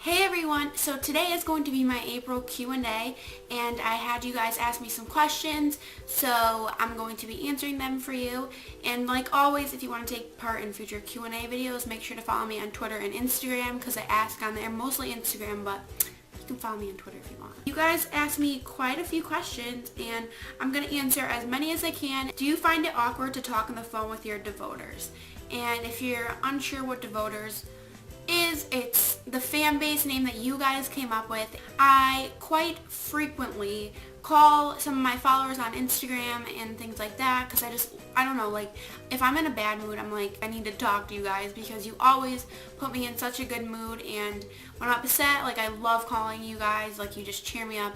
Hey everyone, so today is going to be my April Q&A and I had you guys ask me some questions, so I'm going to be answering them for you. And like always, if you want to take part in future Q&A videos, make sure to follow me on Twitter and Instagram because I ask on there, mostly Instagram, but you can follow me on Twitter if you want. You guys asked me quite a few questions and I'm going to answer as many as I can. Do you find it awkward to talk on the phone with your devoters? And if you're unsure what devoters it's the fan base name that you guys came up with. I quite frequently call some of my followers on Instagram and things like that because I don't know, like if I'm in a bad mood, I'm like, I need to talk to you guys because you always put me in such a good mood, and when I'm upset, like I love calling you guys, like you just cheer me up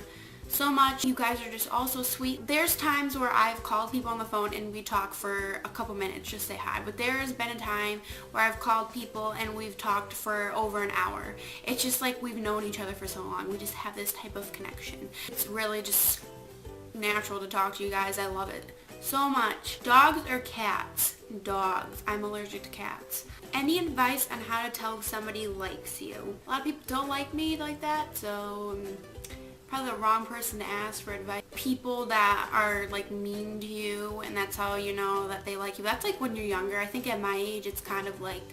so much. You guys are just all so sweet. There's times where I've called people on the phone and we talk for a couple minutes, just say hi. But there's been a time where I've called people and we've talked for over an hour. It's just like we've known each other for so long. We just have this type of connection. It's really just natural to talk to you guys. I love it so much. Dogs or cats? Dogs. I'm allergic to cats. Any advice on how to tell if somebody likes you? A lot of people don't like me like that, so probably the wrong person to ask for advice. People that are like mean to you and that's how you know that they like you. That's like when you're younger. I think at my age it's kind of like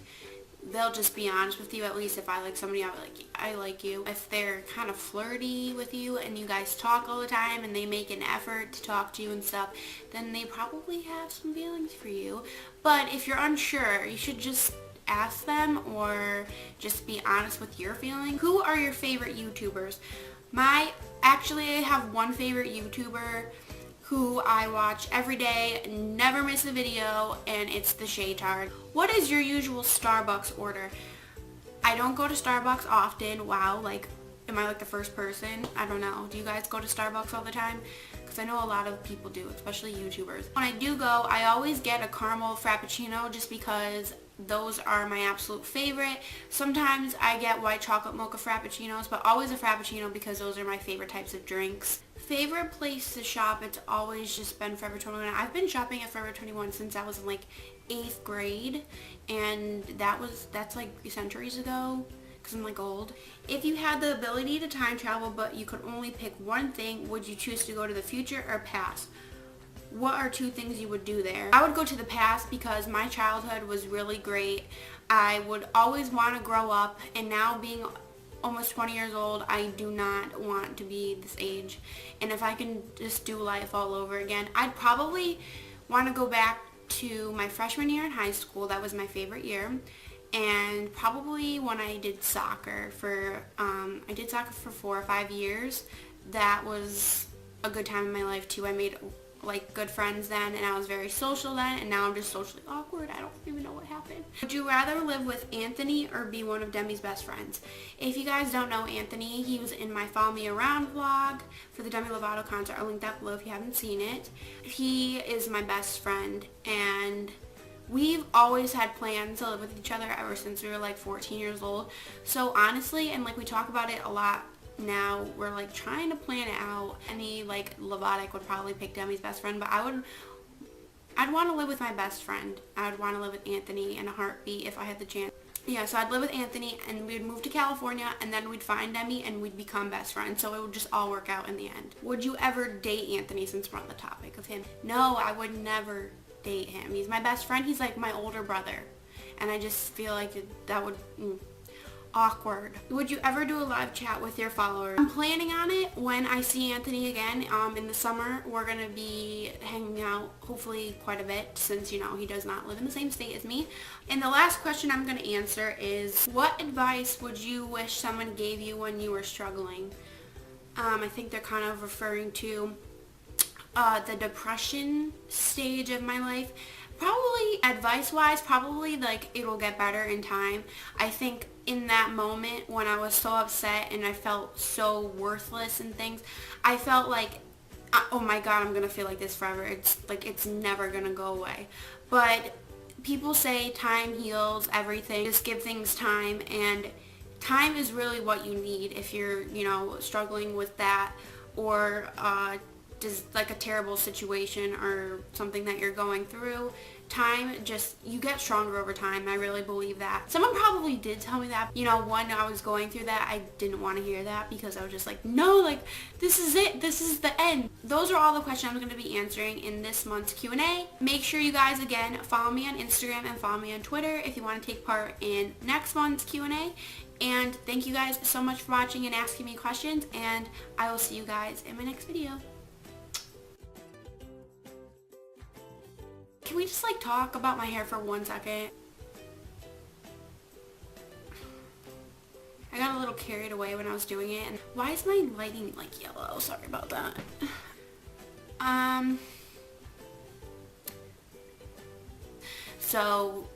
they'll just be honest with you. At least if I like somebody, I'll be like, I like you. If they're kind of flirty with you and you guys talk all the time and they make an effort to talk to you and stuff, then they probably have some feelings for you. But if you're unsure, you should just ask them or just be honest with your feelings. Who are your favorite YouTubers? Actually, I have one favorite YouTuber who I watch every day, never miss a video, and it's the Shaytard. What is your usual Starbucks order? I don't go to Starbucks often. Wow, like, am I like the first person? I don't know. Do you guys go to Starbucks all the time? Because I know a lot of people do, especially YouTubers. When I do go, I always get a caramel frappuccino just because those are my absolute favorite. Sometimes I get white chocolate mocha frappuccinos, but always a frappuccino because those are my favorite types of drinks. Favorite place to shop? It's always just been Forever 21. I've been shopping at Forever 21 since I was in like 8th grade, and that's like centuries ago because I'm like old. If you had the ability to time travel but you could only pick one thing, would you choose to go to the future or past? What are two things you would do there? I would go to the past because my childhood was really great. I would always want to grow up, and now being almost 20 years old, I do not want to be this age. And if I can just do life all over again, I'd probably want to go back to my freshman year in high school. That was my favorite year. And probably when I did soccer for, I did soccer for 4 or 5 years. That was a good time in my life too. I made like good friends then, and I was very social then, and now I'm just socially awkward. I don't even know what happened. Would you rather live with Anthony or be one of Demi's best friends? If you guys don't know Anthony, he was in my Follow Me Around vlog for the Demi Lovato concert. I'll link that below if you haven't seen it. He is my best friend, and we've always had plans to live with each other ever since we were like 14 years old. So honestly, and like we talk about it a lot now, we're like trying to plan it out. Any like Lovatic would probably pick Demi's best friend, but I'd want to live with my best friend. I would want to live with Anthony in a heartbeat if I had the chance. Yeah, so I'd live with Anthony and we'd move to California and then we'd find Demi and we'd become best friends. So it would just all work out in the end. Would you ever date Anthony, since we're on the topic of him? No, I would never date him. He's my best friend. He's like my older brother. And I just feel like that would... awkward. Would you ever do a live chat with your followers? I'm planning on it when I see Anthony again. In the summer, we're going to be hanging out hopefully quite a bit since, you know, he does not live in the same state as me. And the last question I'm going to answer is, what advice would you wish someone gave you when you were struggling? I think they're kind of referring to the depression stage of my life. Probably advice-wise, probably like it'll get better in time. I think in that moment when I was so upset and I felt so worthless and things, I felt like, oh my god, I'm gonna feel like this forever. It's like it's never gonna go away. But people say time heals everything. Just give things time, and time is really what you need if you're, you know, struggling with that, or just like a terrible situation or something that you're going through. you get stronger over time. I really believe that. Someone probably did tell me that, when I was going through that, I didn't want to hear that because I was just like, no, like, this is it. This is the end. Those are all the questions I'm going to be answering in this month's Q&A. Make sure you guys, again, follow me on Instagram and follow me on Twitter if you want to take part in next month's Q&A. And thank you guys so much for watching and asking me questions, and I will see you guys in my next video. Can we just like talk about my hair for 1 second? I got a little carried away when I was doing it. And why is my lighting like yellow? Sorry about that. So